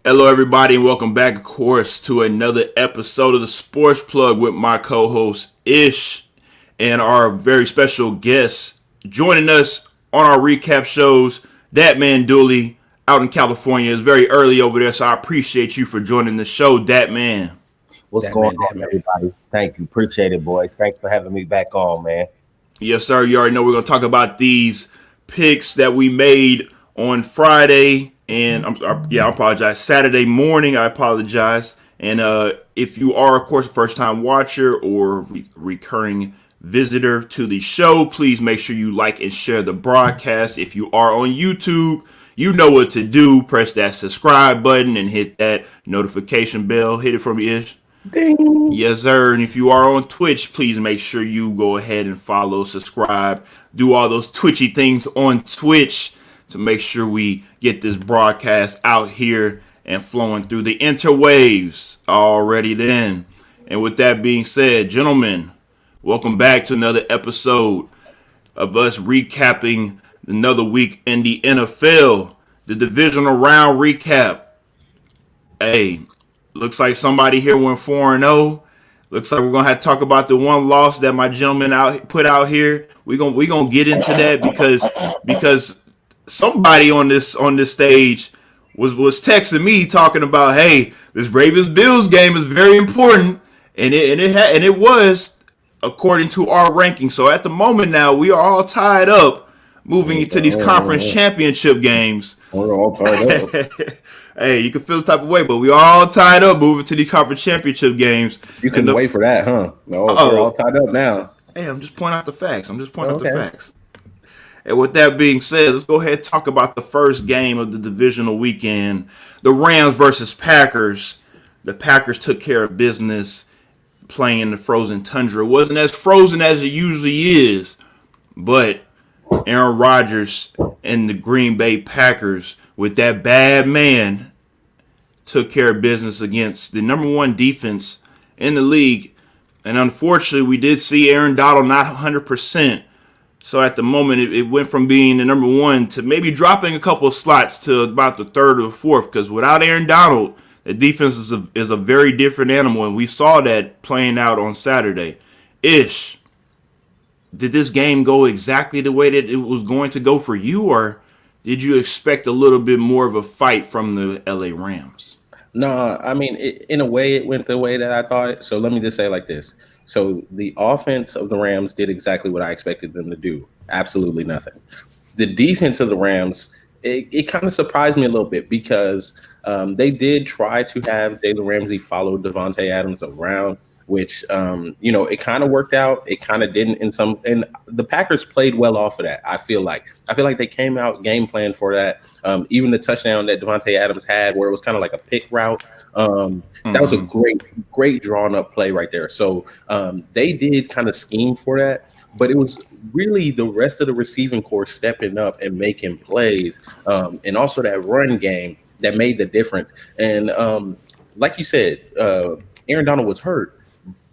Hello, everybody, and welcome back, of course, to another episode of the Sports Plug with my co-host Ish and our very special guest joining us on our recap shows. That man Dooley out in California. It's very early over there, so I appreciate you for joining the show, that man. What's going on, everybody? Thank you. Appreciate it, boys. Thanks for having me back on, man. Yes, sir. You already know we're going to talk about these picks that we made on Friday. And I apologize. Saturday morning, I apologize. And if you are, of course, a first-time watcher or recurring visitor to the show, please make sure you like and share the broadcast. If you are on YouTube, you know what to do. Press that subscribe button and hit that notification bell. Hit it for me, Ish. Ding. Yes, sir. And if you are on Twitch, please make sure you go ahead and follow, subscribe, do all those twitchy things on Twitch to make sure we get this broadcast out here and flowing through the interwaves already then. And with that being said, gentlemen, welcome back to another episode of us recapping another week in the NFL, the divisional round recap. Hey, looks like somebody here went 4-0. Looks like we're gonna have to talk about the one loss that my gentleman put out here. We gonna get into that because somebody on this stage was texting me talking about, hey, this Ravens Bills game is very important, and it was according to our ranking. So at the moment now we are all tied up moving into these conference championship games. We're all tied up. Hey, you can feel the type of way, but we all tied up moving to the conference championship games. You can wait for that, huh? No, we're all tied up now. Hey, I'm just pointing out the facts. And with that being said, let's go ahead and talk about the first game of the divisional weekend. The Rams versus Packers. The Packers took care of business playing in the frozen tundra. It wasn't as frozen as it usually is, but Aaron Rodgers and the Green Bay Packers, with that bad man, took care of business against the number one defense in the league. And unfortunately, we did see Aaron Donald not 100%. So at the moment, it went from being the number one to maybe dropping a couple of slots to about the third or the fourth. Because without Aaron Donald, the defense is a very different animal. And we saw that playing out on Saturday. Ish, did this game go exactly the way that it was going to go for you? Or did you expect a little bit more of a fight from the LA Rams? No, I mean, in a way, it went the way that I thought it. So let me just say it like this. So the offense of the Rams did exactly what I expected them to do. Absolutely nothing. The defense of the Rams, it kind of surprised me a little bit because they did try to have Jalen Ramsey follow Davante Adams around, which, it kind of worked out. It kind of didn't and the Packers played well off of that. I feel like they came out game plan for that. Even the touchdown that Davante Adams had where it was kind of like a pick route. That was a great drawn up play right there. So they did kind of scheme for that, but it was really the rest of the receiving corps stepping up and making plays. And also that run game that made the difference. And like you said, Aaron Donald was hurt.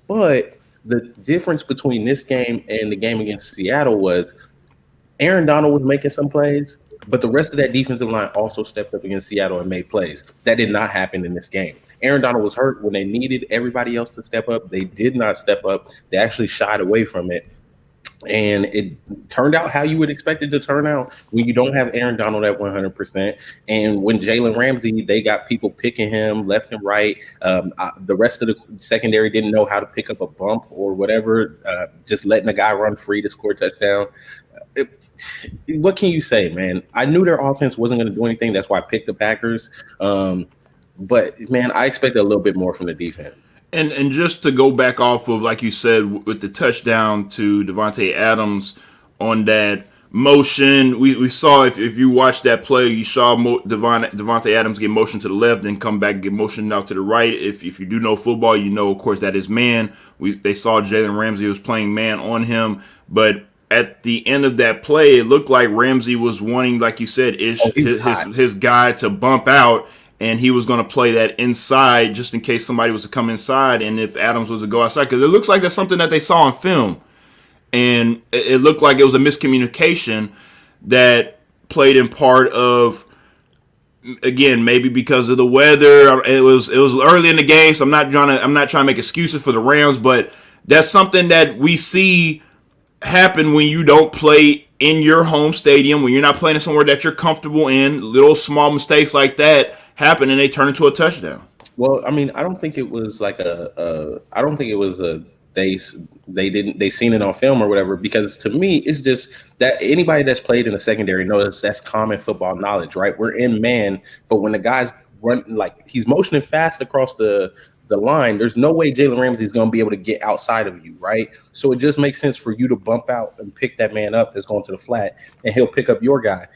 But the difference between this game and the game against Seattle was Aaron Donald was making some plays, but the rest of that defensive line also stepped up against Seattle and made plays. That did not happen in this game. Aaron Donald was hurt when they needed everybody else to step up. They did not step up. They actually shied away from it. And it turned out how you would expect it to turn out when you don't have Aaron Donald at 100%. And when Jalen Ramsey, they got people picking him left and right. The rest of the secondary didn't know how to pick up a bump or whatever, just letting the guy run free to score a touchdown. What can you say, man? I knew their offense wasn't going to do anything. That's why I picked the Packers. But, man, I expected a little bit more from the defense. And just to go back off of, like you said, with the touchdown to Davante Adams on that motion, we saw, if you watched that play, you saw Davante Adams get motion to the left and come back and get motion out to the right. If you do know football, you know, of course, that is man. They saw Jalen Ramsey was playing man on him. But at the end of that play, it looked like Ramsey was wanting, like you said, his guy to bump out. And he was going to play that inside just in case somebody was to come inside and if Adams was to go outside. Because it looks like that's something that they saw on film. And it looked like it was a miscommunication that played in part of again, maybe because of the weather. It was early in the game, so I'm not trying to make excuses for the Rams, but that's something that we see happen when you don't play in your home stadium, when you're not playing somewhere that you're comfortable in. Little small mistakes like that happen, and they turn into a touchdown. Well, I mean, I don't think it was like I don't think it was a they seen it on film or whatever, because to me it's just that anybody that's played in the secondary knows that's common football knowledge, right? We're in man, but when the guys run, like he's motioning fast across the line, there's no way Jalen Ramsey is going to be able to get outside of you, right? So it just makes sense for you to bump out and pick that man up that's going to the flat, and he'll pick up your guy.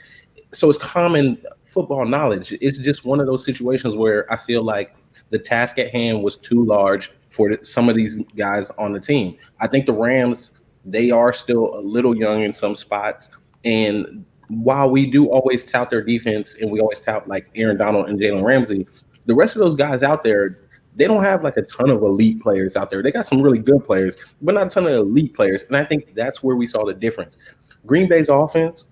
So it's common football knowledge. It's just one of those situations where I feel like the task at hand was too large for some of these guys on the team. I think the Rams, they are still a little young in some spots. And while we do always tout their defense and we always tout like Aaron Donald and Jalen Ramsey, the rest of those guys out there, they don't have like a ton of elite players out there. They got some really good players, but not a ton of elite players. And I think that's where we saw the difference. Green Bay's offense,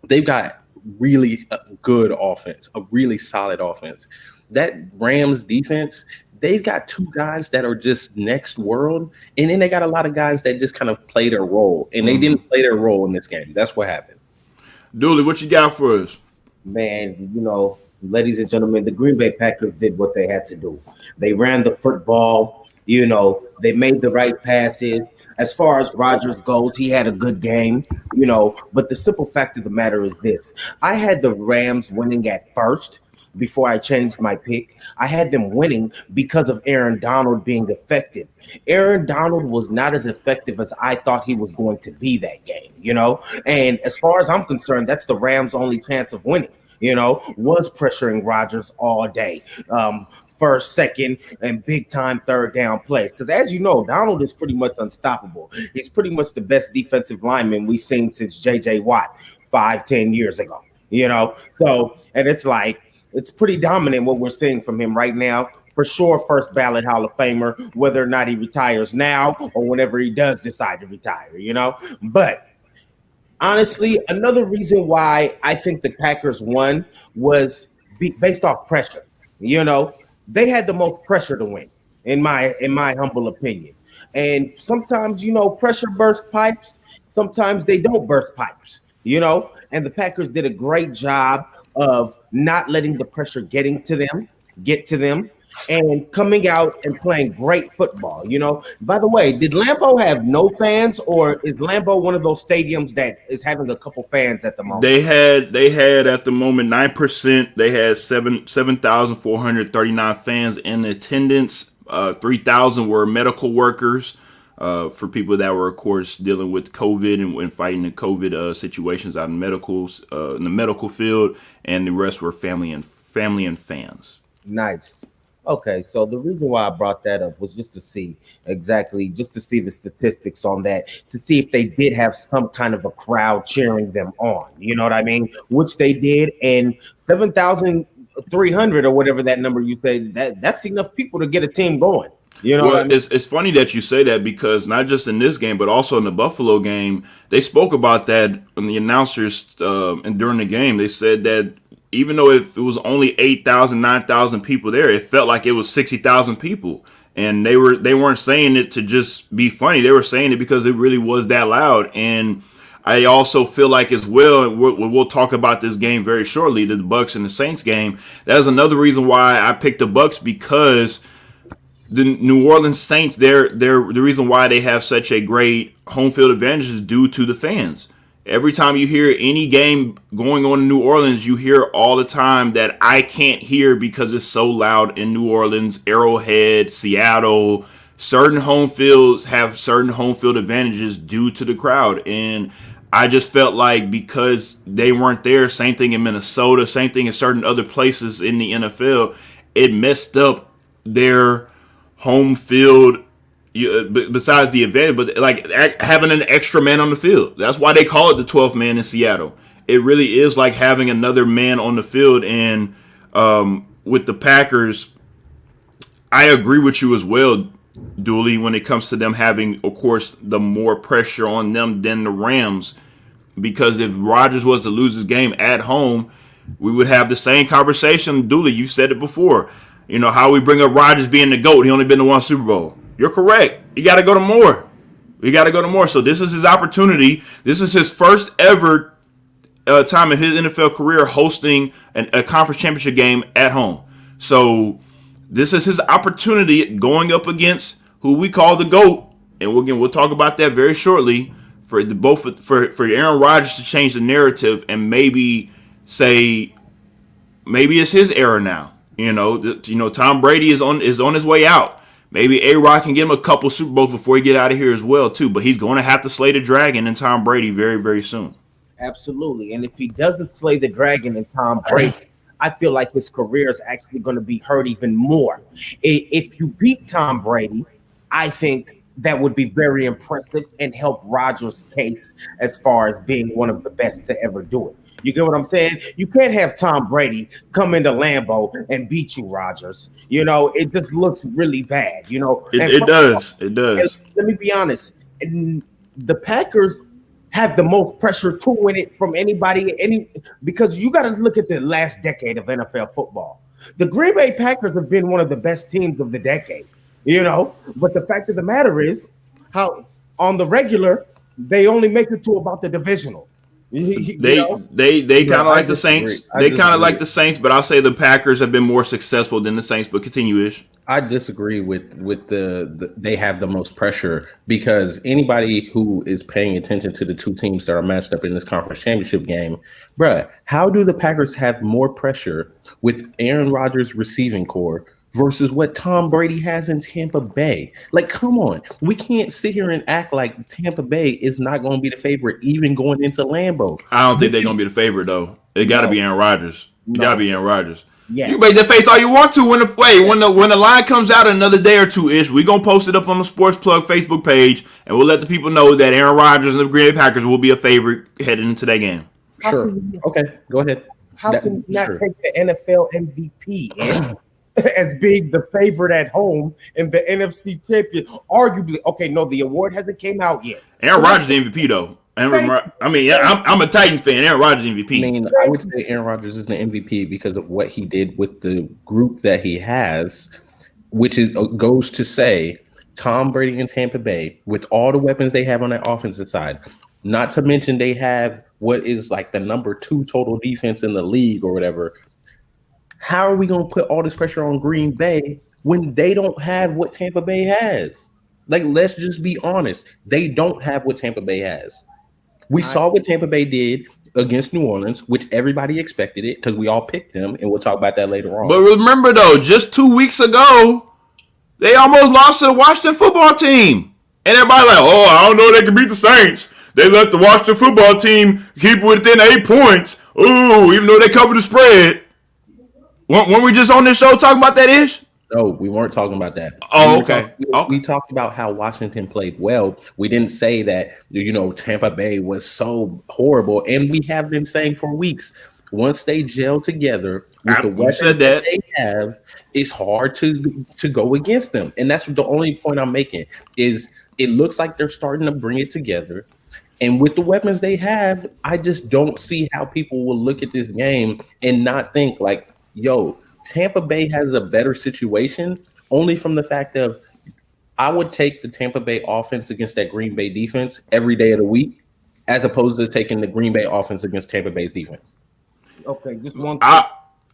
they've got really good offense, a really solid offense. That Rams defense, they've got two guys that are just next world, and then they got a lot of guys that just kind of play their role, and they didn't play their role in this game. That's what happened. Dooley, what you got for us? Man, ladies and gentlemen, the Green Bay Packers did what they had to do. They ran the football. They made the right passes. As far as Rodgers goes, he had a good game, but the simple fact of the matter is this. I had the Rams winning at first before I changed my pick. I had them winning because of Aaron Donald being effective. Aaron Donald was not as effective as I thought he was going to be that game, And as far as I'm concerned, that's the Rams' only chance of winning, was pressuring Rodgers all day. First, second, and big time third down plays. Because as you know, Donald is pretty much unstoppable. He's pretty much the best defensive lineman we've seen since J.J. Watt 5-10 years ago, So, and it's like, it's pretty dominant what we're seeing from him right now. For sure, first ballot Hall of Famer, whether or not he retires now or whenever he does decide to retire, But honestly, another reason why I think the Packers won was based off pressure. They had the most pressure to win, in my humble opinion. And sometimes, pressure bursts pipes. Sometimes they don't burst pipes, And the Packers did a great job of not letting the pressure get to them, and coming out and playing great football. By the way, did Lambeau have no fans, or is Lambeau one of those stadiums that is having a couple fans at the moment? They had at the moment 9%. They had 7,439 fans in attendance. 3,000 were medical workers. For people that were, of course, dealing with COVID and fighting the COVID situations out in in the medical field, and the rest were family and fans. Nice. Okay, so the reason why I brought that up was just to see the statistics on that, to see if they did have some kind of a crowd cheering them on. You know what I mean? Which they did, and 7,300 or whatever that number you said, that's enough people to get a team going. What I mean? It's funny that you say that, because not just in this game, but also in the Buffalo game, they spoke about that on the announcers, and during the game, they said that even though if it was only 8,000, 9,000 people there, it felt like it was 60,000 people. And they weren't saying it to just be funny. They were saying it because it really was that loud. And I also feel like as well, and we'll talk about this game very shortly, the Bucs and the Saints game. That is another reason why I picked the Bucs, because the New Orleans Saints, the reason why they have such a great home field advantage is due to the fans. Every time you hear any game going on in New Orleans, you hear all the time that I can't hear because it's so loud in New Orleans, Arrowhead, Seattle. Certain home fields have certain home field advantages due to the crowd. And I just felt like because they weren't there, same thing in Minnesota, same thing in certain other places in the NFL, it messed up their home field, besides the advantage, but like having an extra man on the field. That's why they call it the 12th man in Seattle. It really is like having another man on the field. And with the Packers, I agree with you as well, Dooley, when it comes to them having, of course, the more pressure on them than the Rams. Because if Rodgers was to lose his game at home, we would have the same conversation. Dooley, you said it before. You know how we bring up Rodgers being the GOAT. He only been to one Super Bowl. You're correct. You got to go to more. We got to go to more. So this is his opportunity. This is his first ever time in his NFL career hosting a conference championship game at home. So this is his opportunity going up against who we call the GOAT. And we'll talk about that very shortly. For Aaron Rodgers to change the narrative and maybe say maybe it's his era now. Tom Brady is on his way out. Maybe A-Rod can get him a couple Super Bowls before he get out of here as well too. But he's going to have to slay the dragon in Tom Brady very, very soon. Absolutely. And if he doesn't slay the dragon in Tom Brady, I feel like his career is actually going to be hurt even more. If you beat Tom Brady, I think that would be very impressive and help Rodgers' case as far as being one of the best to ever do it. You get what I'm saying? You can't have Tom Brady come into Lambeau and beat you, Rodgers. It just looks really bad. It does. It does. Let me be honest. The Packers have the most pressure to win it from anybody, because you got to look at the last decade of NFL football. The Green Bay Packers have been one of the best teams of the decade. But the fact of the matter is, how on the regular they only make it to about the divisional. They kind of like the Saints. They kind of like the Saints, but I'll say the Packers have been more successful than the Saints. But continue, Ish. I disagree with the they have the most pressure, because anybody who is paying attention to the two teams that are matched up in this conference championship game, bruh, how do the Packers have more pressure with Aaron Rodgers' receiving core versus what Tom Brady has in Tampa Bay? Like, come on. We can't sit here and act like Tampa Bay is not going to be the favorite, even going into Lambeau. I don't think they're going to be the favorite, though. It got to be Aaron Rodgers. It got to be Aaron Rodgers. Yeah. You make that face all you want to when the line comes out in another day or two-ish. We're going to post it up on the Sports Plug Facebook page, and we'll let the people know that Aaron Rodgers and the Green Bay Packers will be a favorite heading into that game. Sure. Okay, go ahead. How can you not take the NFL MVP as being the favorite at home in the NFC champion? Arguably, okay, no, the award hasn't came out yet. Aaron Rodgers the MVP though. I'm a Titan fan. Aaron Rodgers MVP. I mean, I would say Aaron Rodgers is the MVP because of what he did with the group that he has, which goes to say Tom Brady and Tampa Bay, with all the weapons they have on that offensive side, not to mention they have what is like the number 2 total defense in the league or whatever. How are we going to put all this pressure on Green Bay when they don't have what Tampa Bay has? Like, let's just be honest. They don't have what Tampa Bay has. We saw what Tampa Bay did against New Orleans, which everybody expected it because we all picked them, and we'll talk about that later on. But remember, though, just 2 weeks ago, they almost lost to the Washington football team. And everybody like, oh, I don't know they can beat the Saints. They let the Washington football team keep within 8 points. Ooh, even though they covered the spread. Weren't we just on this show talking about that Ish? No, we weren't talking about that. Oh, okay. We talked about how Washington played well. We didn't say that, Tampa Bay was so horrible. And we have been saying for weeks, once they gel together with the weapons that they have, it's hard to go against them. And that's the only point I'm making is it looks like they're starting to bring it together. And with the weapons they have, I just don't see how people will look at this game and not think like, yo, Tampa Bay has a better situation, only from the fact of I would take the Tampa Bay offense against that Green Bay defense every day of the week, as opposed to taking the Green Bay offense against Tampa Bay's defense. Okay, just one.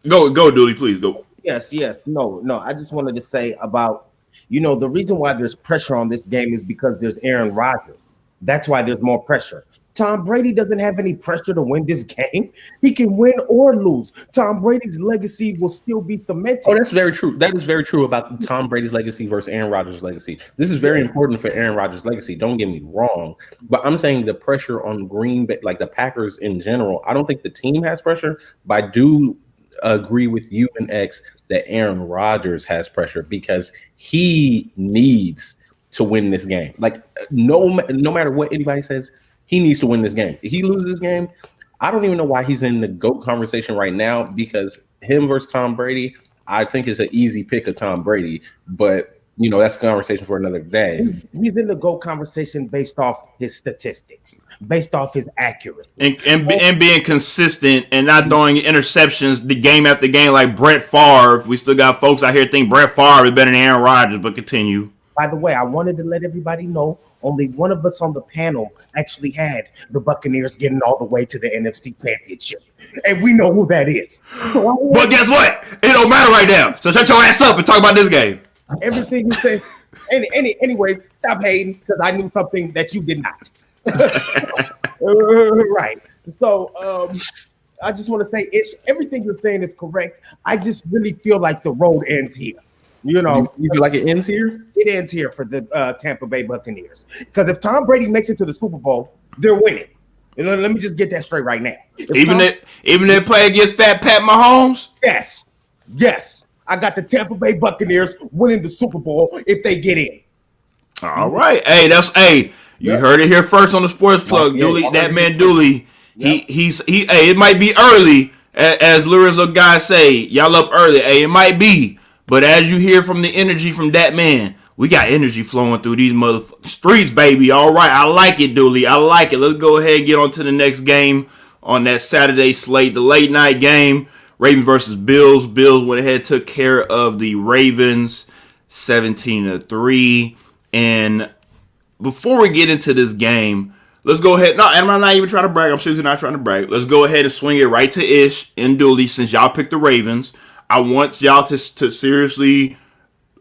Go, Dooley, please go. Yes. No. I just wanted to say about, the reason why there's pressure on this game is because there's Aaron Rodgers. That's why there's more pressure. Tom Brady doesn't have any pressure to win this game. He can win or lose. Tom Brady's legacy will still be cemented. Oh, that's very true. That is very true about Tom Brady's legacy versus Aaron Rodgers' legacy. This is very important for Aaron Rodgers' legacy. Don't get me wrong. But I'm saying the pressure on Green Bay, like the Packers in general, I don't think the team has pressure, but I do agree with you and X that Aaron Rodgers has pressure because he needs to win this game. Like no matter what anybody says, he needs to win this game. If he loses this game, I don't even know why he's in the GOAT conversation right now, because him versus Tom Brady, I think it's an easy pick of Tom Brady. But that's a conversation for another day. He's in the GOAT conversation based off his statistics, based off his accuracy, and being consistent and not throwing interceptions the game after game like Brett Favre. We still got folks out here think Brett Favre is better than Aaron Rodgers, but continue. By the way, I wanted to let everybody know only one of us on the panel actually had the Buccaneers getting all the way to the NFC Championship. And we know who that is. But guess what? It don't matter right now. So shut your ass up and talk about this game. Everything you say. Anyways, stop hating because I knew something that you did not. Right. So I just want to say, everything you're saying is correct. I just really feel like the road ends here. You feel like it ends here? It ends here for the Tampa Bay Buccaneers. Because if Tom Brady makes it to the Super Bowl, they're winning. Let me just get that straight right now. Even if they play against Fat Pat Mahomes? Yes. I got the Tampa Bay Buccaneers winning the Super Bowl if they get in. All right. Hey, you heard it here first on the Sports Plug. Dooley, that man Dooley. Yep. It might be early, as Lorenzo guys say, y'all up early. Hey, it might be. But as you hear from the energy from that man, we got energy flowing through these motherfucking streets, baby. All right. I like it, Dooley. I like it. Let's go ahead and get on to the next game on that Saturday slate, the late night game. Ravens versus Bills. Bills went ahead, took care of the Ravens 17-3. And before we get into this game, let's go ahead. No, I'm not even trying to brag. I'm seriously not trying to brag. Let's go ahead and swing it right to Ish and Dooley since y'all picked the Ravens. I want y'all to seriously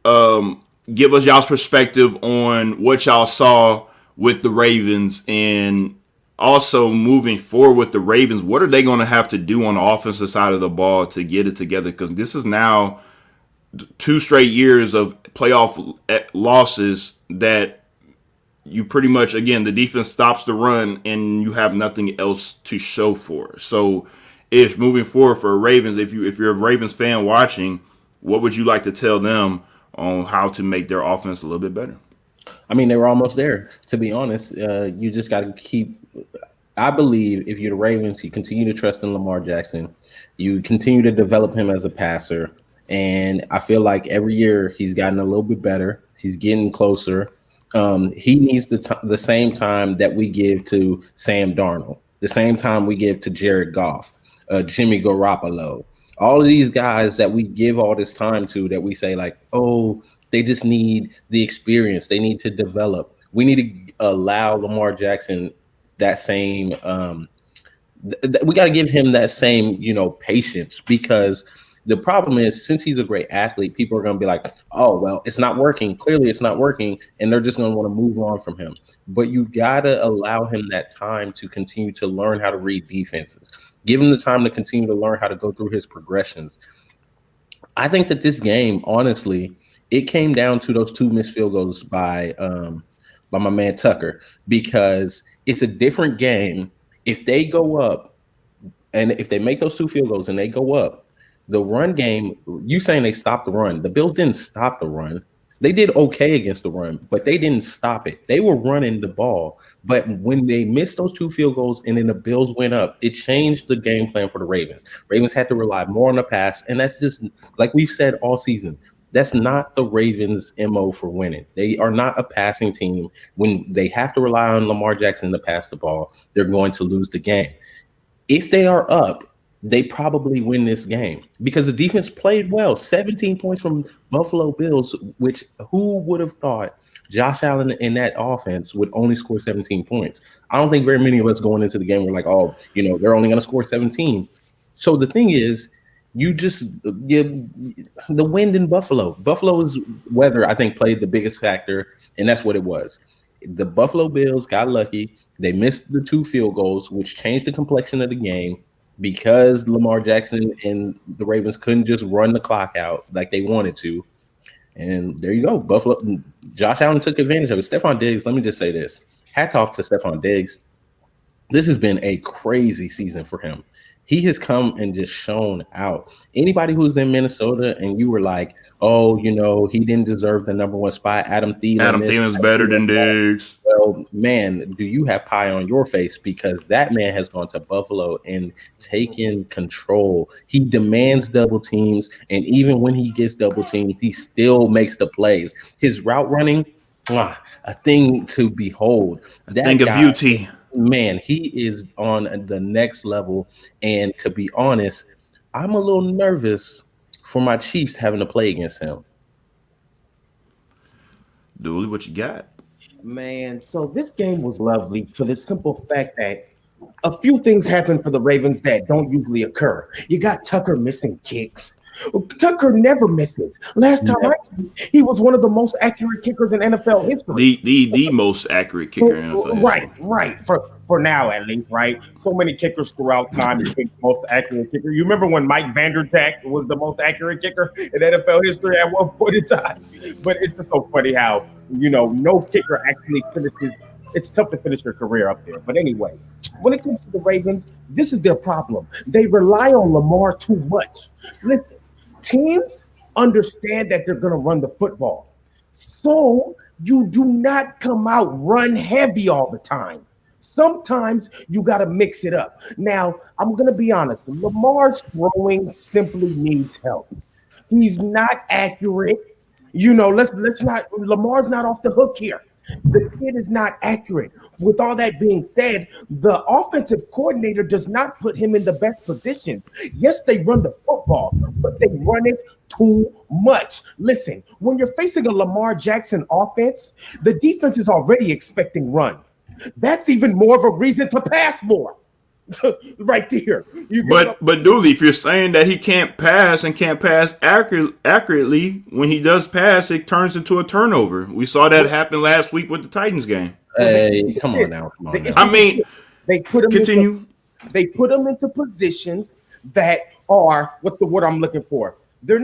give us y'all's perspective on what y'all saw with the Ravens and also moving forward with the Ravens. What are they going to have to do on the offensive side of the ball to get it together? Because this is now 2 straight years of playoff losses that you pretty much, again, the defense stops the run and you have nothing else to show for it. So, Ish, moving forward for Ravens, if you're a Ravens fan watching, what would you like to tell them on how to make their offense a little bit better? I mean, they were almost there, to be honest. You just got to keep – I believe if you're the Ravens, you continue to trust in Lamar Jackson. You continue to develop him as a passer. And I feel like every year he's gotten a little bit better. He's getting closer. He needs the same time that we give to Sam Darnold, the same time we give to Jared Goff, Jimmy Garoppolo. All of these guys that we give all this time to that we say like, oh, they just need the experience. They need to develop. We need to allow Lamar Jackson that same we got to give him that same, patience, because the problem is, since he's a great athlete, people are going to be like, oh, well, it's not working. Clearly it's not working. And they're just going to want to move on from him. But you got to allow him that time to continue to learn how to read defenses. Give him the time to continue to learn how to go through his progressions. I think that this game, honestly, it came down to those 2 missed field goals by my man Tucker, because it's a different game. If they go up and if they make those 2 field goals and they go up, the run game, you saying they stopped the run. The Bills didn't stop the run. They did okay against the run, but they didn't stop it. They were running the ball. But when they missed those 2 field goals and then the Bills went up, it changed the game plan for the Ravens. Ravens had to rely more on the pass, and that's just, like we've said all season, that's not the Ravens' MO for winning. They are not a passing team. When they have to rely on Lamar Jackson to pass the ball, they're going to lose the game. If they are up, they probably win this game because the defense played well. 17 points from Buffalo Bills, which who would have thought Josh Allen in that offense would only score 17 points? I don't think very many of us going into the game were like, oh, they're only going to score 17. So the thing is, you just give the wind in Buffalo. Buffalo's weather, I think, played the biggest factor, and that's what it was. The Buffalo Bills got lucky. They missed the 2 field goals, which changed the complexion of the game. Because Lamar Jackson and the Ravens couldn't just run the clock out like they wanted to. And there you go. Buffalo, Josh Allen took advantage of it. Stephon Diggs, let me just say this. Hats off to Stephon Diggs. This has been a crazy season for him. He has come and just shown out. Anybody who's in Minnesota and you were like, oh, he didn't deserve the number one spot. Adam Thielen's better than Diggs. Well, man, do you have pie on your face? Because that man has gone to Buffalo and taken control. He demands double teams, and even when he gets double teams, he still makes the plays. His route running, a thing to behold. That thing of beauty. Man, he is on the next level. And to be honest, I'm a little nervous for my Chiefs having to play against him. Dooley, what you got? Man, so this game was lovely for the simple fact that a few things happen for the Ravens that don't usually occur. You got Tucker missing kicks. Tucker never misses. Last time he was one of the most accurate kickers in NFL history. The most accurate kicker in NFL history. Right. For now, at least, right? So many kickers throughout time became the most accurate kicker. You remember when Mike Vanderjagt was the most accurate kicker in NFL history at one point in time? But it's just so funny how, no kicker actually finishes. It's tough to finish their career up there. But anyways, when it comes to the Ravens, this is their problem. They rely on Lamar too much. Listen, teams understand that they're going to run the football. So you do not come out run heavy all the time. Sometimes you got to mix it up. Now, I'm going to be honest. Lamar's throwing simply needs help. He's not accurate. Let's not. Lamar's not off the hook here. The kid is not accurate. With all that being said, the offensive coordinator does not put him in the best position. Yes, they run the football, but they run it too much. Listen, when you're facing a Lamar Jackson offense, the defense is already expecting run. That's even more of a reason to pass more. Right there. But Dooley, if you're saying that he can't pass and can't pass accurately, when he does pass, it turns into a turnover. We saw that happen last week with the Titans game. Hey, come on now. I mean, they put him continue. They put him into positions that are, what's the word I'm looking for? They're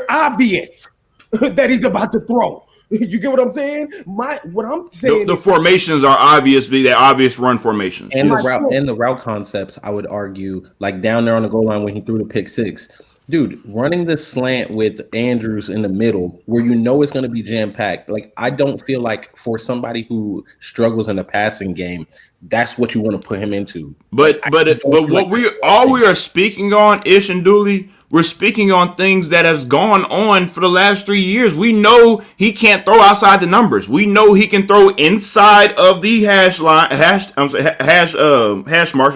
obvious that he's about to throw. You get what I'm saying? What I'm saying, the formations are obviously the obvious run formations, and the route concepts. I would argue, like down there on the goal line when he threw the pick six, dude, running the slant with Andrews in the middle, where it's going to be jam packed. Like I don't feel like for somebody who struggles in the passing game, that's what you want to put him into. But what we are speaking on, Ish and Dooley, we're speaking on things that has gone on for the last 3 years. We know he can't throw outside the numbers. We know he can throw inside of the hash marks.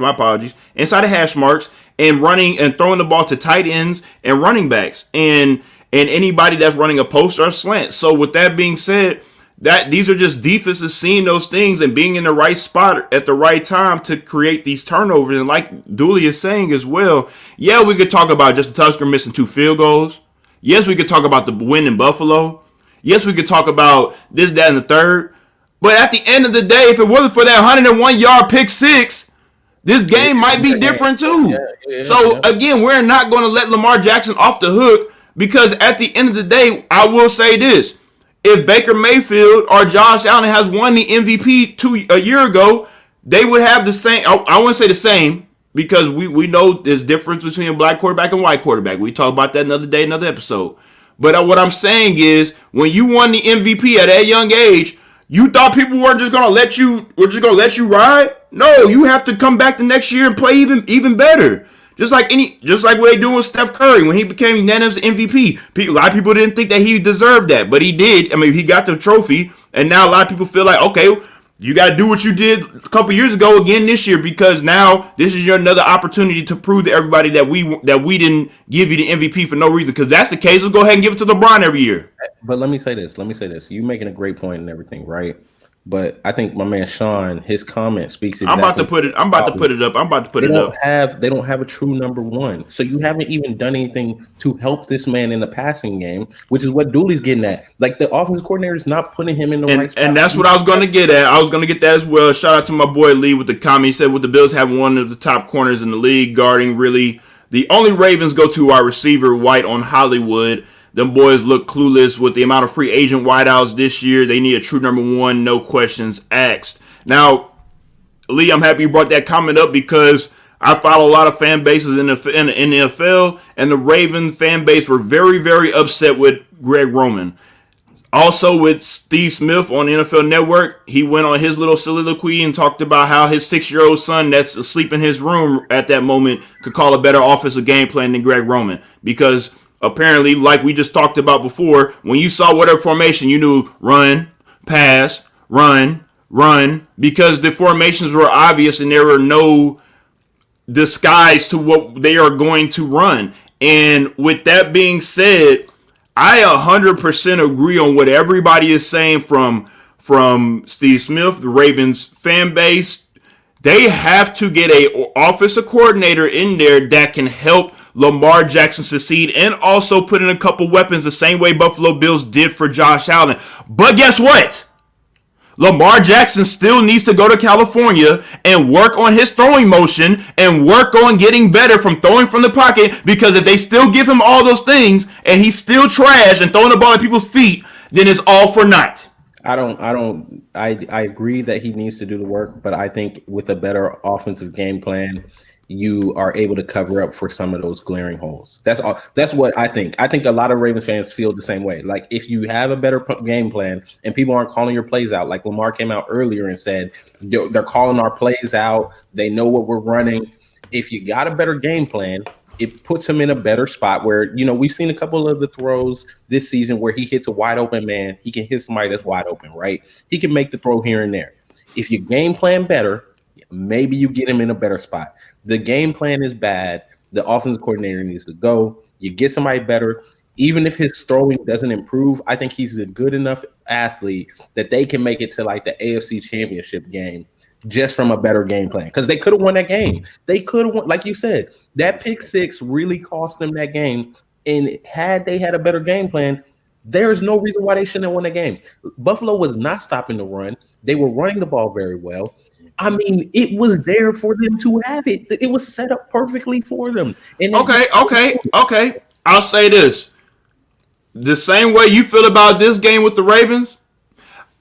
My apologies. Inside the hash marks and running and throwing the ball to tight ends and running backs and anybody that's running a post or a slant. So with that being said, that these are just defenses seeing those things and being in the right spot at the right time to create these turnovers. And like Dooley is saying as well, yeah, we could talk about Justin Tucker missing 2 field goals. Yes, we could talk about the win in Buffalo. Yes, we could talk about this, that, and the third. But at the end of the day, if it wasn't for that 101-yard pick six, this game might be different too. Again, we're not going to let Lamar Jackson off the hook because at the end of the day, I will say this. If Baker Mayfield or Josh Allen has won the MVP a year ago, they would have the same. I wouldn't say the same because we know there's difference between a black quarterback and white quarterback. We talk about that another day, another episode. But what I'm saying is, when you won the MVP at that young age, you thought people weren't just gonna let you ride. No, you have to come back the next year and play even better. Just like what they do with Steph Curry when he became unanimous MVP. A lot of people didn't think that he deserved that, but he did. I mean, he got the trophy, and now a lot of people feel like, okay, you got to do what you did a couple years ago again this year because now this is your another opportunity to prove to everybody that we didn't give you the MVP for no reason. Because that's the case, let's go ahead and give it to LeBron every year. But let me say this. You're making a great point and everything, right? But I think my man Sean, his comment speaks exactly. I'm about to put it up. They don't have a true number one. So you haven't even done anything to help this man in the passing game, which is what Dooley's getting at. Like the offensive coordinator is not putting him in the right spot. And that's what I was going to get at. I was going to get that as well. Shout out to my boy Lee with the comment. He said, with the Bills having one of the top corners in the league, guarding really the only Ravens go to our receiver White on Hollywood. Them boys look clueless with the amount of free agent wideouts this year. They need a true number one, no questions asked. Now, Lee, I'm happy you brought that comment up because I follow a lot of fan bases in the NFL, and the Ravens fan base were very, very upset with Greg Roman. Also, with Steve Smith on the NFL Network, he went on his little soliloquy and talked about how his 6-year-old son that's asleep in his room at that moment could call a better offensive game plan than Greg Roman. Because apparently, like we just talked about before, when you saw whatever formation, you knew run, pass, run, because the formations were obvious and there were no disguise to what they are going to run. And with that being said, I 100% agree on what everybody is saying from Steve Smith, the Ravens fan base. They have to get a offensive coordinator in there that can help Lamar Jackson succeed and also put in a couple weapons the same way Buffalo Bills did for Josh Allen. But guess what? Lamar Jackson still needs to go to California and work on his throwing motion and work on getting better from throwing from the pocket, because if they still give him all those things and he's still trash and throwing the ball at people's feet, then it's all for naught. I agree that he needs to do the work, but I think with a better offensive game plan, you are able to cover up for some of those glaring holes. That's all. That's what I think. I think a lot of Ravens fans feel the same way. Like, if you have a better game plan and people aren't calling your plays out, like Lamar came out earlier and said they're calling our plays out, they know what we're running. If you got a better game plan, it puts him in a better spot where, you know, we've seen a couple of the throws this season where he hits a wide open man. He can hit somebody that's wide open, right? He can make the throw here and there. If you game plan better, maybe you get him in a better spot. The game plan is bad. The offensive coordinator needs to go. You get somebody better. Even if his throwing doesn't improve, I think he's a good enough athlete that they can make it to like the AFC Championship game just from a better game plan. Because they could have won that game. They could have won, like you said, that pick six really cost them that game. And had they had a better game plan, there's no reason why they shouldn't have won that game. Buffalo was not stopping the run. They were running the ball very well. I mean, it was there for them to have it. It was set up perfectly for them. And Okay. I'll say this. The same way you feel about this game with the Ravens,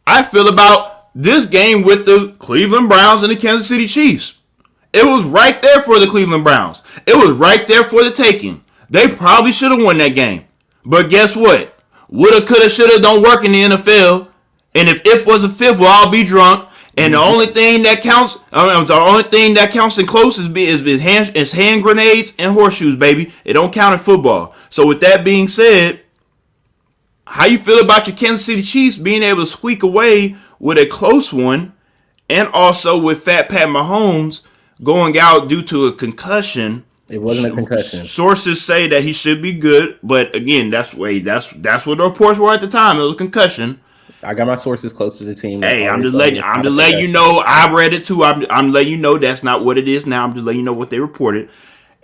I feel about this game with the Cleveland Browns and the Kansas City Chiefs. It was right there for the Cleveland Browns. It was right there for the taking. They probably should have won that game. But guess what? Woulda, coulda, shoulda don't work in the NFL. And if was a fifth, we'll all be drunk. And the only thing that counts in close is hand grenades and horseshoes, baby. It don't count in football. So with that being said, how you feel about your Kansas City Chiefs being able to squeak away with a close one, and also with Fat Pat Mahomes going out due to a concussion? It wasn't a concussion. Sources say that he should be good, but again, that's what the reports were at the time. It was a concussion. I got my sources close to the team. Hey, I'm just letting you know. I read it too. I'm letting you know that's not what it is now. I'm just letting you know what they reported.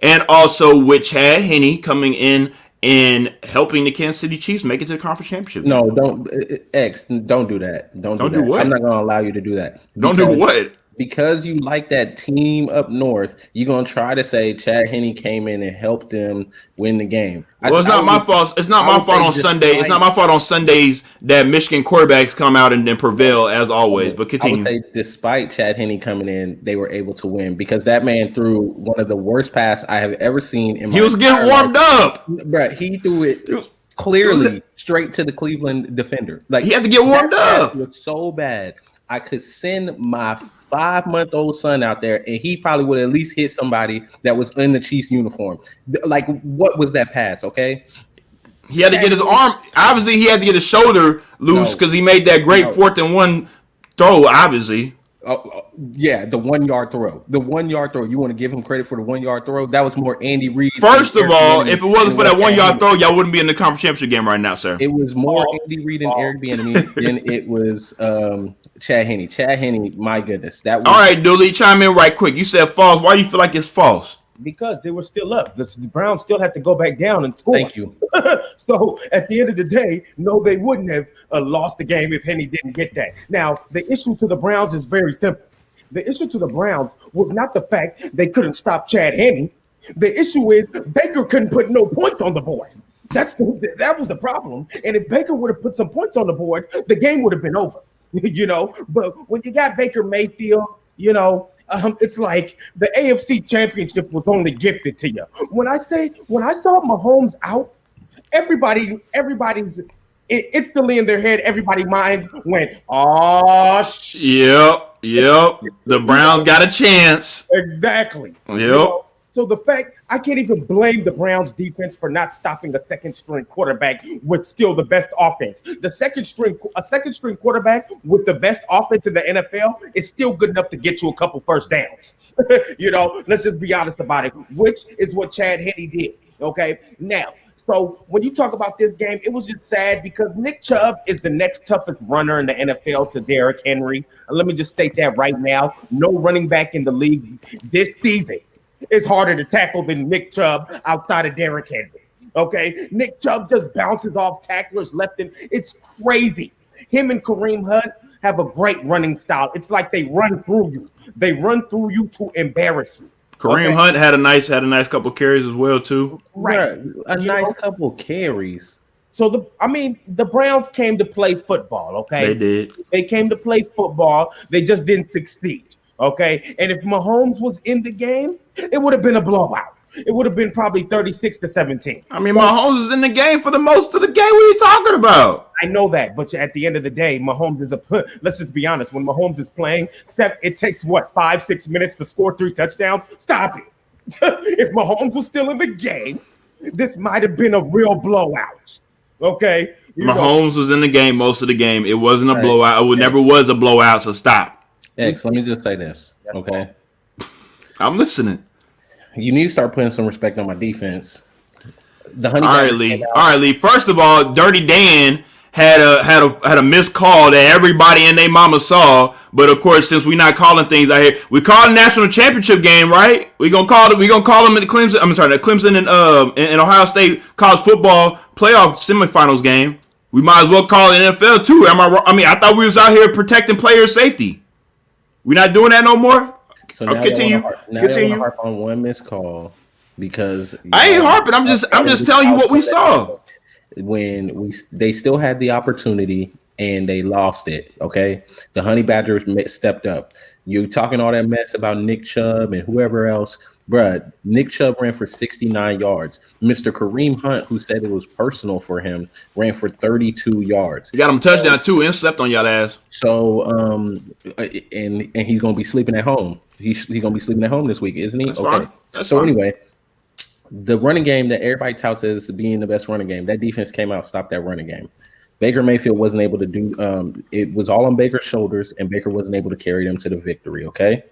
And also with Chad Henne coming in and helping the Kansas City Chiefs make it to the conference championship. No, don't do that. Don't do what? I'm not going to allow you to do that. Don't do what? Because you like that team up north, you're going to try to say Chad Henne came in and helped them win the game. Well, it's not my fault. It's not my fault on Sunday. It's not my fault on Sundays that Michigan quarterbacks come out and then prevail as always. But continue. I would say despite Chad Henne coming in, they were able to win because that man threw one of the worst passes I have ever seen in my life. He was getting warmed up. Bro, he threw it clearly straight to the Cleveland defender. Like, he had to get warmed up. It was so bad. I could send my 5-month-old son out there, and he probably would at least hit somebody that was in the Chiefs uniform. Like, what was that pass? Okay, he had to get his arm. Obviously, he had to get his shoulder loose because he made that great 4th and 1 throw. Obviously. Yeah, the 1 yard throw. The 1 yard throw. You want to give him credit for the 1 yard throw? That was more Andy Reid. First of all, if it wasn't for that 1 yard throw, y'all wouldn't be in the conference championship game right now, sir. It was more Andy Reid and Eric Bieniemy than it was Chad Henne. Chad Henne, my goodness. That was, all right, Dooley, chime in right quick. You said false. Why do you feel like it's false? Because they were still up. The Browns still had to go back down and score. Thank you. So at the end of the day, no, they wouldn't have lost the game if Henne didn't get that. Now, the issue to the Browns is very simple. The issue to the Browns was not the fact they couldn't stop Chad Henne. The issue is Baker couldn't put no points on the board. That was the problem. And if Baker would have put some points on the board, the game would have been over. But when you got Baker Mayfield, it's like the AFC Championship was only gifted to you. When I saw Mahomes out, everybody's instantly in their head. Everybody's minds went, "Oh shit!" Yep. The Browns got a chance. Exactly. Yep. So the fact I can't even blame the Browns defense for not stopping a second string quarterback with still the best offense. A second string quarterback with the best offense in the NFL is still good enough to get you a couple first downs. Let's just be honest about it, which is what Chad Henne did. Okay. Now, so when you talk about this game, it was just sad because Nick Chubb is the next toughest runner in the NFL to Derrick Henry. And let me just state that right now. No running back in the league this season is harder to tackle than Nick Chubb outside of Derrick Henry. Okay? Nick Chubb just bounces off tacklers left and it's crazy. Him and Kareem Hunt have a great running style. It's like they run through you. They run through you to embarrass you. Kareem Hunt had a nice couple carries as well too. Right. A nice couple carries. So the Browns came to play football, okay? They did. They came to play football. They just didn't succeed. Okay. And if Mahomes was in the game, it would have been a blowout. It would have been probably 36-17. I mean, Mahomes is in the game for the most of the game. What are you talking about? I know that, but at the end of the day, Mahomes is let's just be honest. When Mahomes is playing, it takes 5-6 minutes to score 3 touchdowns. Stop it. If Mahomes was still in the game, this might have been a real blowout. Okay. Mahomes was in the game most of the game. It wasn't a blowout. It never was a blowout. So stop. X, let me just say this. Okay. I'm listening. You need to start putting some respect on my defense. All right, Lee. First of all, Dirty Dan had a missed call that everybody and their mama saw. But of course, since we're not calling things out here, we call the national championship game, right? We're gonna call them in the Clemson. The Clemson and Ohio State college football playoff semifinals game. We might as well call it NFL too. Am I wrong? I mean, I thought we was out here protecting player safety. We're not doing that no more. So now continue. Continue. Harp on one missed call because I ain't harping. I'm just telling you what we saw. When they still had the opportunity and they lost it. Okay, the Honey Badgers stepped up. You talking all that mess about Nick Chubb and whoever else, bruh. Nick Chubb ran for 69 yards. Mr. Kareem Hunt, who said it was personal for him, ran for 32 yards. He got him touchdown too and slept on y'all ass. So and he's gonna be sleeping at home. He's gonna be sleeping at home this week, isn't he? That's okay. Fine. That's so fine. Anyway, the running game that everybody touts as being the best running game, that defense came out, stopped that running game. Baker Mayfield wasn't able to do it was all on Baker's shoulders, and Baker wasn't able to carry them to the victory. Okay.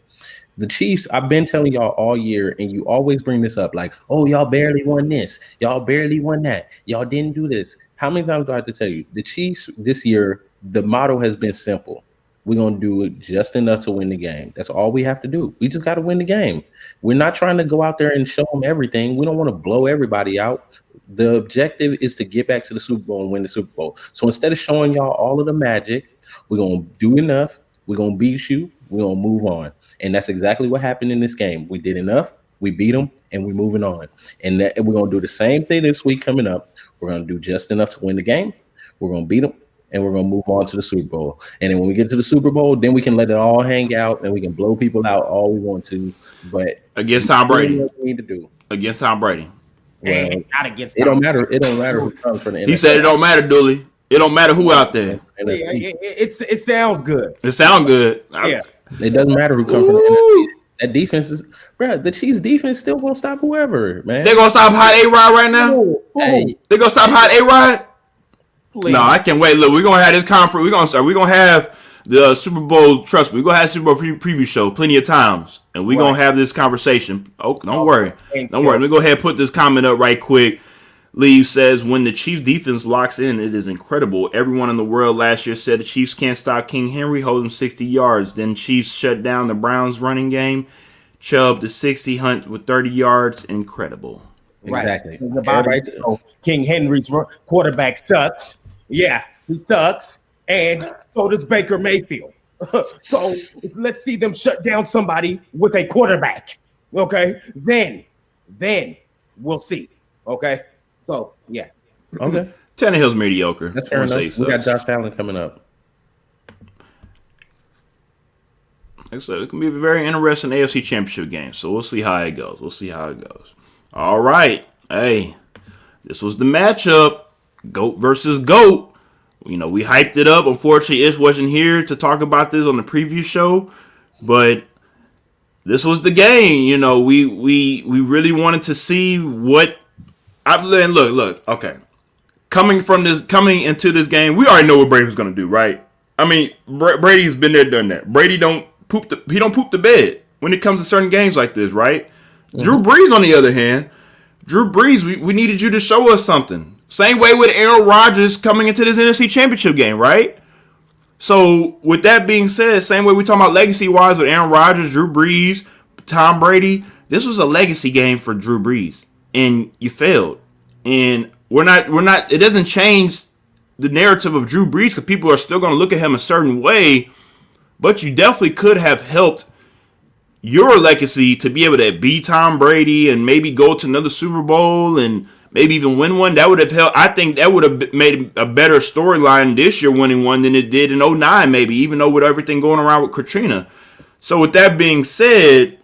The Chiefs, I've been telling y'all all year, and you always bring this up like, oh, y'all barely won this. Y'all barely won that. Y'all didn't do this. How many times do I have to tell you? The Chiefs this year, the motto has been simple. We're going to do it just enough to win the game. That's all we have to do. We just got to win the game. We're not trying to go out there and show them everything. We don't want to blow everybody out. The objective is to get back to the Super Bowl and win the Super Bowl. So instead of showing y'all all of the magic, we're going to do enough. We're going to beat you. We're going to move on. And that's exactly what happened in this game. We did enough. We beat them, and we're moving on. And we're going to do the same thing this week coming up. We're going to do just enough to win the game. We're going to beat them, and we're going to move on to the Super Bowl. And then when we get to the Super Bowl, then we can let it all hang out, and we can blow people out all we want to. But against Tom Brady. What we need to do. Against Tom Brady. Well, not against Tom. It don't matter who comes from the NFL. He said it don't matter, Dooley. It don't matter who out there. It sounds good. It sounds good. Yeah. It doesn't matter who comes from the NFC. That defense is, bro. The Chiefs defense still gonna stop whoever, man. They're gonna stop hot A-Rod right now. Hey. They're gonna stop hot A-Rod. No, I can't wait. Look, we're gonna have this conference. We're gonna have the Super Bowl. Trust me, we're gonna have Super Bowl preview show plenty of times, and we're gonna have this conversation. Oh, don't worry. Let me go ahead and put this comment up right quick. Lee says, when the Chiefs defense locks in, it is incredible. Everyone in the world last year said the Chiefs can't stop King Henry, hold him 60 yards. Then Chiefs shut down the Browns running game. Chubb to 60, Hunt with 30 yards. Incredible. Exactly. King Henry's quarterback sucks. Yeah, he sucks. And so does Baker Mayfield. So let's see them shut down somebody with a quarterback. Okay? Then we'll see. Okay? So, yeah. Okay. Tannehill's mediocre. That's fair enough. We got Josh Allen coming up. So it can be a very interesting AFC Championship game. So we'll see how it goes. All right. Hey, this was the matchup. GOAT versus GOAT. You know, we hyped it up. Unfortunately, Ish wasn't here to talk about this on the preview show. But this was the game. You know, we really wanted to see what. Look. Okay. Coming into this game, we already know what Brady was going to do, right? I mean, Brady's been there, done that. Brady don't poop the bed when it comes to certain games like this, right? Mm-hmm. Drew Brees, on the other hand, we needed you to show us something. Same way with Aaron Rodgers coming into this NFC Championship game, right? So, with that being said, same way we talking about legacy-wise with Aaron Rodgers, Drew Brees, Tom Brady, this was a legacy game for Drew Brees, and you failed. And we're not. It doesn't change the narrative of Drew Brees because people are still going to look at him a certain way, but you definitely could have helped your legacy to be able to beat Tom Brady and maybe go to another Super Bowl and maybe even win one. That would have helped. I think that would have made a better storyline this year winning one than it did in 2009 maybe, even though with everything going around with Katrina. So with that being said,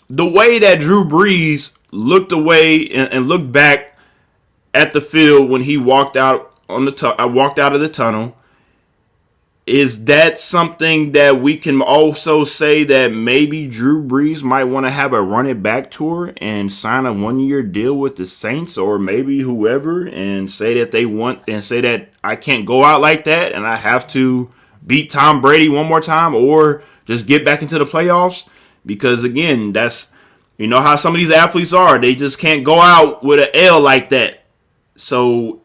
the way that Drew Brees looked away and looked back at the field when he walked out walked out of the tunnel, is that something that we can also say that maybe Drew Brees might want to have a run it back tour and sign a 1-year deal with the Saints or maybe whoever and say that I can't go out like that and I have to beat Tom Brady one more time or just get back into the playoffs? Because again, that's, you know how some of these athletes are. They just can't go out with an L like that. So,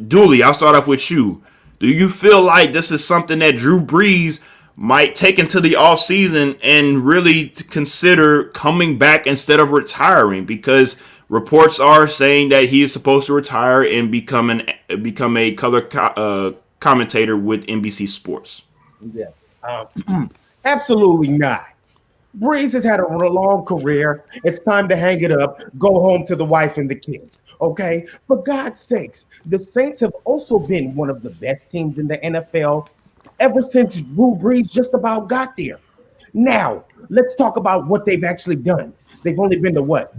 Dooley, I'll start off with you. Do you feel like this is something that Drew Brees might take into the offseason and really consider coming back instead of retiring? Because reports are saying that he is supposed to retire and become a color commentator with NBC Sports. Yes. Absolutely not. Brees has had a long career. It's time to hang it up, go home to the wife and the kids. Okay? For God's sakes, the Saints have also been one of the best teams in the NFL ever since Drew Brees just about got there. Now, let's talk about what they've actually done. They've only been to what?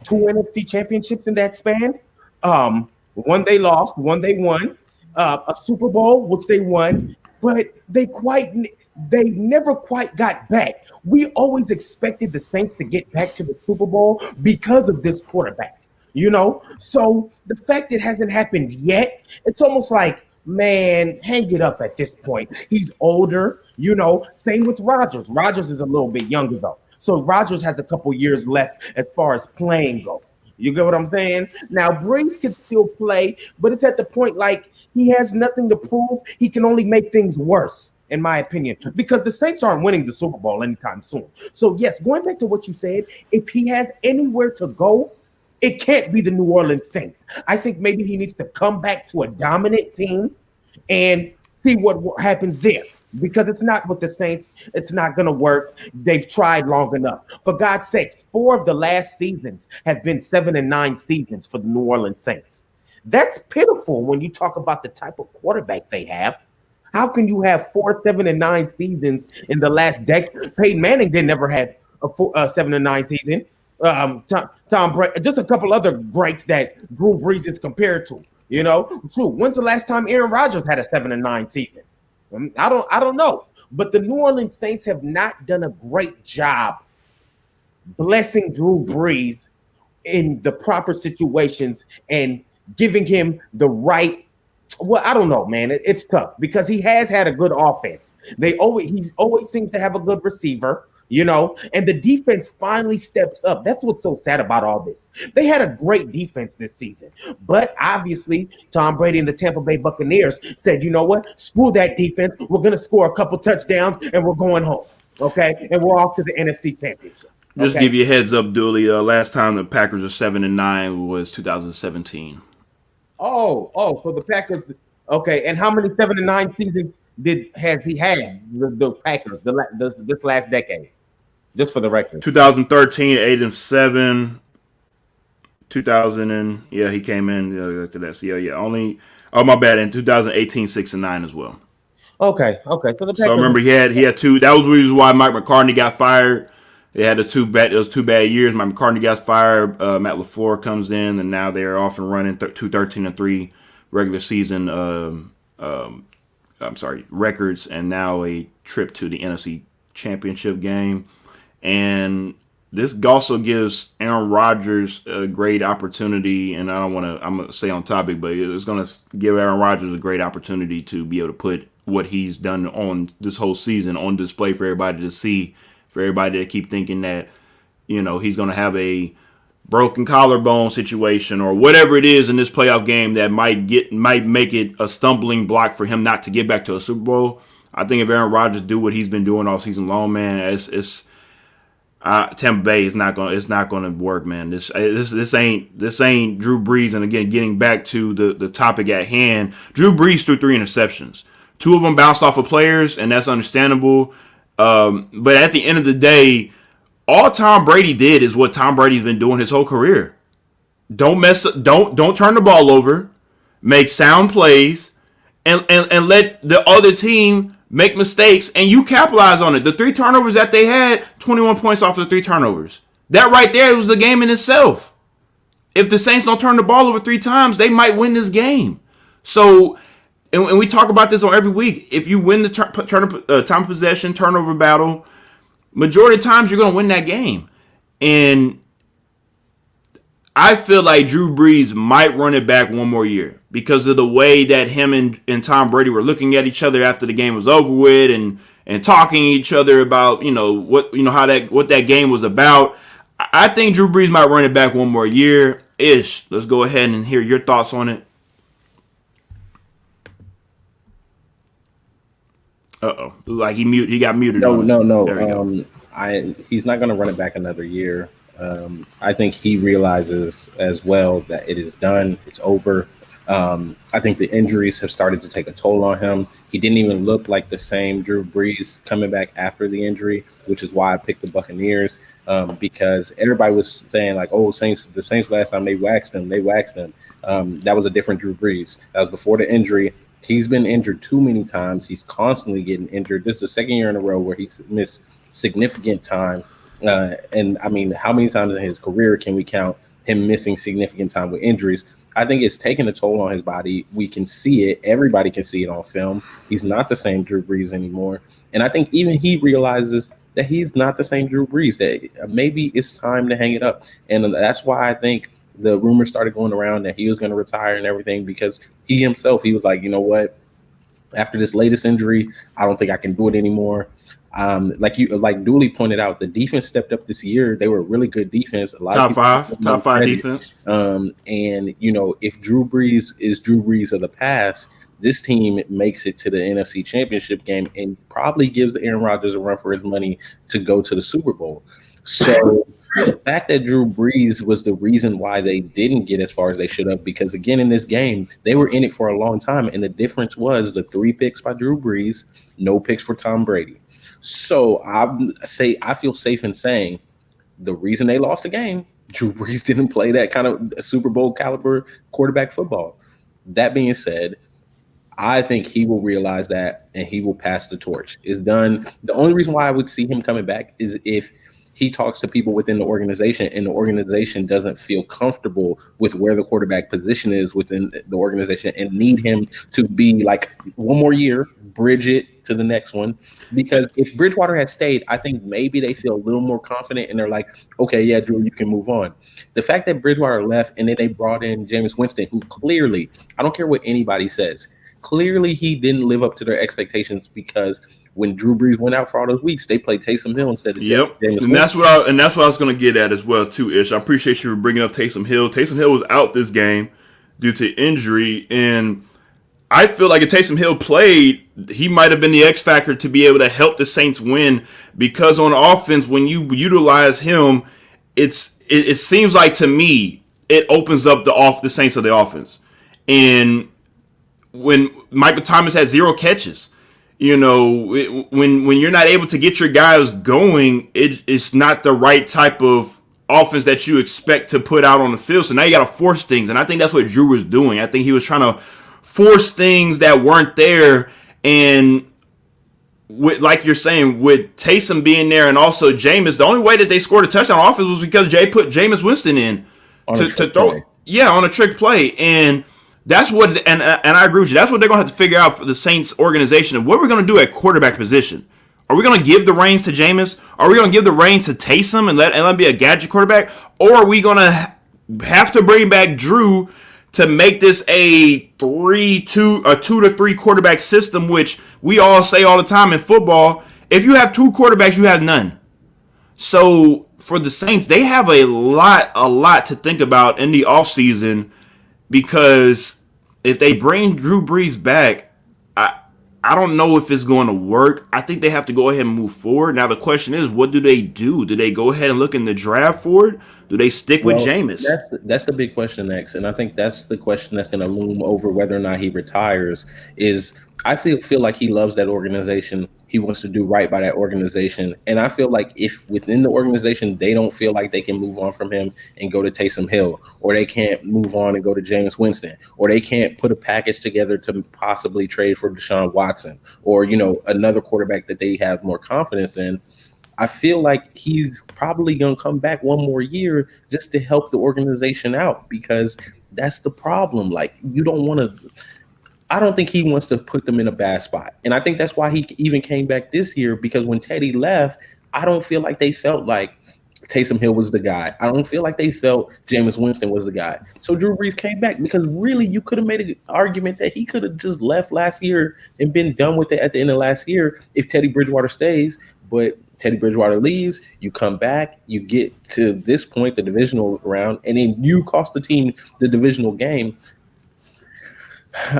2 NFC championships in that span? One they lost, one they won, a Super Bowl, which they won, but they never quite got back. We always expected the Saints to get back to the Super Bowl because of this quarterback, you know? So the fact it hasn't happened yet, it's almost like, man, hang it up at this point. He's older, you know, same with Rodgers. Rodgers is a little bit younger though. So Rodgers has a couple years left as far as playing goes. You get what I'm saying? Now, Brees can still play, but it's at the point like he has nothing to prove. He can only make things worse, in my opinion, because the Saints aren't winning the Super Bowl anytime soon. So, yes, going back to what you said, if he has anywhere to go, it can't be the New Orleans Saints. I think maybe he needs to come back to a dominant team and see what happens there. Because it's not with the Saints. It's not going to work. They've tried long enough. For God's sakes, 4 of the last seasons have been 7-9 seasons for the New Orleans Saints. That's pitiful when you talk about the type of quarterback they have. How can you have 4 7-9 seasons in the last decade? Peyton Manning didn't ever have a 7-9 season. Tom Brady, just a couple other greats that Drew Brees is compared to. You know, true. When's the last time Aaron Rodgers had a 7-9 season? I don't know. But the New Orleans Saints have not done a great job blessing Drew Brees in the proper situations and giving him the right. Well, I don't know, man. It's tough because he has had a good offense. He's always seems to have a good receiver, you know, and the defense finally steps up. That's what's so sad about all this. They had a great defense this season, but obviously Tom Brady and the Tampa Bay Buccaneers said, you know what? Screw that defense. We're going to score a couple touchdowns and we're going home. Okay. And we're off to the NFC Championship. Just give you a heads up, Dooley. Last time the Packers were 7-9 was 2017. Oh, so the Packers. Okay, and how many 7-9 seasons has he had the Packers this last decade? Just for the record, 2013, 8-7. 2000 he came in after that. So yeah. Only my bad. In 2018, 6-9 as well. Okay. So the So I Packers. remember he had two. That was the reason why Mike McCartney got fired. They had those 2 bad years. Mike McCartney got fired. Matt LaFleur comes in, and now they're off and running 2-13-3 regular season. Records, and now a trip to the NFC Championship game. And this also gives Aaron Rodgers a great opportunity, and I'm going to say on topic, but it's going to give Aaron Rodgers a great opportunity to be able to put what he's done on this whole season on display for everybody to see, for everybody to keep thinking that, he's going to have a broken collarbone situation or whatever it is in this playoff game that might make it a stumbling block for him not to get back to a Super Bowl. I think if Aaron Rodgers do what he's been doing all season long, man, Tampa Bay is not going to work, man. This ain't Drew Brees. And again, getting back to the topic at hand, Drew Brees threw 3 interceptions. 2 of them bounced off of players, and that's understandable. But at the end of the day, all Tom Brady did is what Tom Brady's been doing his whole career. Don't turn the ball over, make sound plays, and let the other team make mistakes, and you capitalize on it. The 3 turnovers that they had, 21 points off of the 3 turnovers. That right there was the game in itself. If the Saints don't turn the ball over 3 times, they might win this game. So, and we talk about this on every week. If you win the time possession turnover battle, majority of times you're going to win that game. And I feel like Drew Brees might run it back one more year because of the way that him and Tom Brady were looking at each other after the game was over with and talking to each other about, what that game was about. I think Drew Brees might run it back one more year. Ish, let's go ahead and hear your thoughts on it. Like he got muted. No. He's not going to run it back another year. I think he realizes as well that it is done. It's over. I think the injuries have started to take a toll on him. He didn't even look like the same Drew Brees coming back after the injury, which is why I picked the Buccaneers, because everybody was saying like, oh, the Saints last time they waxed him. That was a different Drew Brees. That was before the injury. He's been injured too many times. He's constantly getting injured. This is the second year in a row where he's missed significant time. And I mean, how many times in his career can we count him missing significant time with injuries? I think it's taken a toll on his body. We can see it. Everybody can see it on film. He's not the same Drew Brees anymore. And I think even he realizes that he's not the same Drew Brees, that maybe it's time to hang it up. And that's why I think the rumors started going around that he was going to retire and everything, because he himself, he was like, you know what? After this latest injury, I don't think I can do it anymore. Like Dooley pointed out, the defense stepped up this year. They were a really good defense. A lot top five defense. And if Drew Brees is Drew Brees of the past, this team makes it to the NFC Championship game and probably gives Aaron Rodgers a run for his money to go to the Super Bowl. So the fact that Drew Brees was the reason why they didn't get as far as they should have, because again, in this game, they were in it for a long time. And the difference was the 3 picks by Drew Brees, no picks for Tom Brady. So I feel safe in saying the reason they lost the game, Drew Brees didn't play that kind of Super Bowl caliber quarterback football. That being said, I think he will realize that and he will pass the torch. It's done. The only reason why I would see him coming back is if he talks to people within the organization and the organization doesn't feel comfortable with where the quarterback position is within the organization and need him to be like one more year, bridge it to the next one. Because if Bridgewater had stayed, I think maybe they feel a little more confident and they're like, okay, yeah, Drew, you can move on. The fact that Bridgewater left and then they brought in Jameis Winston, who clearly, I don't care what anybody says, clearly he didn't live up to their expectations, because when Drew Brees went out for all those weeks, they played Taysom Hill instead of Jameis Winston. And that's what I was going to get at as well too, Ish. I appreciate you for bringing up Taysom Hill. Taysom Hill was out this game due to injury, and I feel like if Taysom Hill played, he might have been the X factor to be able to help the Saints win, because on offense, when you utilize him, it seems like to me it opens up the Saints of the offense. And when Michael Thomas had 0 catches, when you're not able to get your guys going, it's not the right type of offense that you expect to put out on the field. So now you got to force things, and I think that's what Drew was doing. I think he was trying to force things that weren't there, And with, like you're saying, with Taysom being there and also Jameis, the only way that they scored a touchdown on offense was because Jay put Jameis Winston in to throw. Play. Yeah, on a trick play. And that's what, and I agree with you. That's what they're going to have to figure out for the Saints organization and what we're going to do at quarterback position. Are we going to give the reins to Jameis? Are we going to give the reins to Taysom and let him be a gadget quarterback? Or are we going to have to bring back Drew to make this a 2-3 quarterback system, which we all say all the time in football? If you have 2 quarterbacks, you have none. So for the Saints, they have a lot to think about in the offseason, because if they bring Drew Brees back, I don't know if it's going to work. I think they have to go ahead and move forward. Now, the question is, what do they do? Do they go ahead and look in the draft for it? Do they stick with Jameis? That's the big question next. And I think that's the question that's going to loom over whether or not he retires. Is I feel like he loves that organization. He wants to do right by that organization. And I feel like if within the organization they don't feel like they can move on from him and go to Taysom Hill, or they can't move on and go to Jameis Winston, or they can't put a package together to possibly trade for Deshaun Watson, or, you know, another quarterback that they have more confidence in, I feel like he's probably going to come back one more year just to help the organization out, because that's the problem. Like, you don't want to – I don't think he wants to put them in a bad spot. And I think that's why he even came back this year, because when Teddy left, I don't feel like they felt like Taysom Hill was the guy. I don't feel like they felt Jameis Winston was the guy. So Drew Brees came back, because really you could have made an argument that he could have just left last year and been done with it at the end of last year if Teddy Bridgewater stays. But Teddy Bridgewater leaves, you come back, you get to this point, the divisional round, and then you cost the team the divisional game.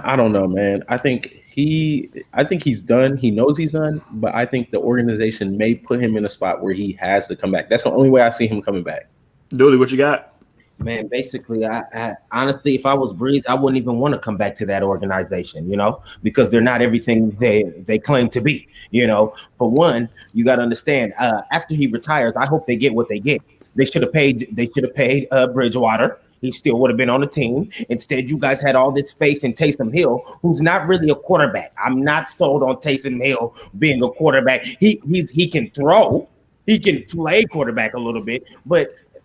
I don't know, man. I think he's done. He knows he's done, but I think the organization may put him in a spot where he has to come back. That's the only way I see him coming back. Dooley, what you got? Man, basically, I honestly, if I was Breeze, I wouldn't even want to come back to that organization, you know, because they're not everything they claim to be. You know, for one, you got to understand. After he retires, I hope they get what they get. They should have paid Bridgewater. He still would have been on the team. Instead, you guys had all this faith in Taysom Hill, who's not really a quarterback. I'm not sold on Taysom Hill being a quarterback. He can throw, he can play quarterback a little bit,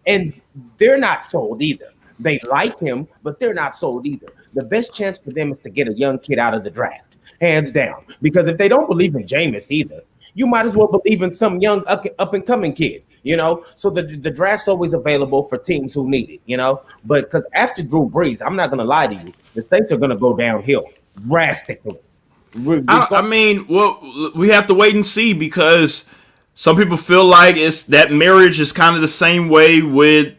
and they're not sold either. They like him, but they're not sold either. The best chance for them is to get a young kid out of the draft, hands down. Because if they don't believe in Jameis either, you might as well believe in some young up and coming kid. You know, so the draft's always available for teams who need it, you know. But because after Drew Brees, I'm not going to lie to you, the Saints are going to go downhill drastically. I mean, well, we have to wait and see, because some people feel like it's that marriage is kind of the same way with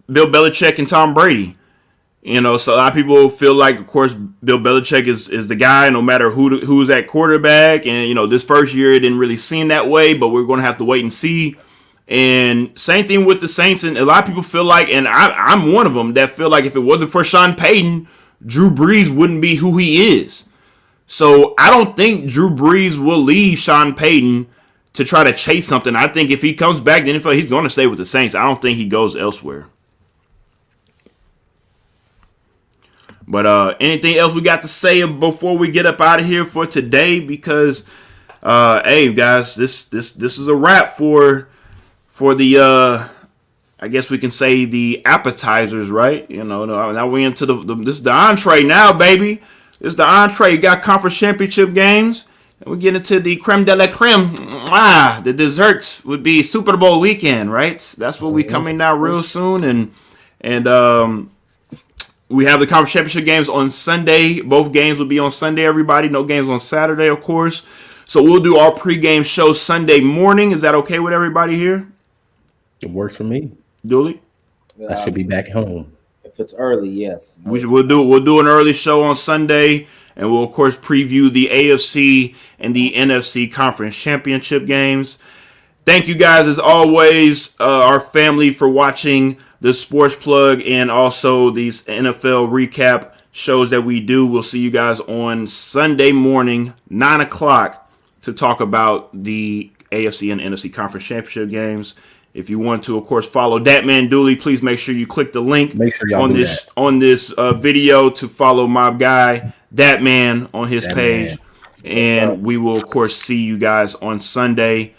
Bill Belichick and Tom Brady. You know, so a lot of people feel like, of course, Bill Belichick is the guy, no matter who's at quarterback. And, you know, this first year it didn't really seem that way, but we're going to have to wait and see. And same thing with the Saints, and a lot of people feel like, and I'm one of them, that feel like if it wasn't for Sean Payton, Drew Brees wouldn't be who he is. So I don't think Drew Brees will leave Sean Payton to try to chase something. I think if he comes back to the NFL, he's going to stay with the Saints. I don't think he goes elsewhere. But anything else we got to say before we get up out of here for today? Because hey guys, this is a wrap for the I guess we can say the appetizers, right? You know, now we into this is the entree now, baby. This is the entree. You got conference championship games, and we get into the creme de la creme. The desserts would be Super Bowl weekend, right? That's what we coming now real soon, and we have the conference championship games on Sunday. Both games will be on Sunday, everybody. No games on Saturday, of course. So we'll do our pregame show Sunday morning. Is that okay with everybody here? It works for me. Dooley? I should be back home. If it's early, yes. We'll do an early show on Sunday, and we'll of course preview the AFC and the NFC conference championship games. Thank you guys as always, our family, for watching the Sports Plug and also these NFL recap shows that we do. We'll see you guys on Sunday morning, 9 o'clock, to talk about the AFC and NFC conference championship games. If you want to, of course, follow that man Dooley, please make sure you click the link on this video to follow my guy, that man, on his page. And we will, of course, see you guys on Sunday.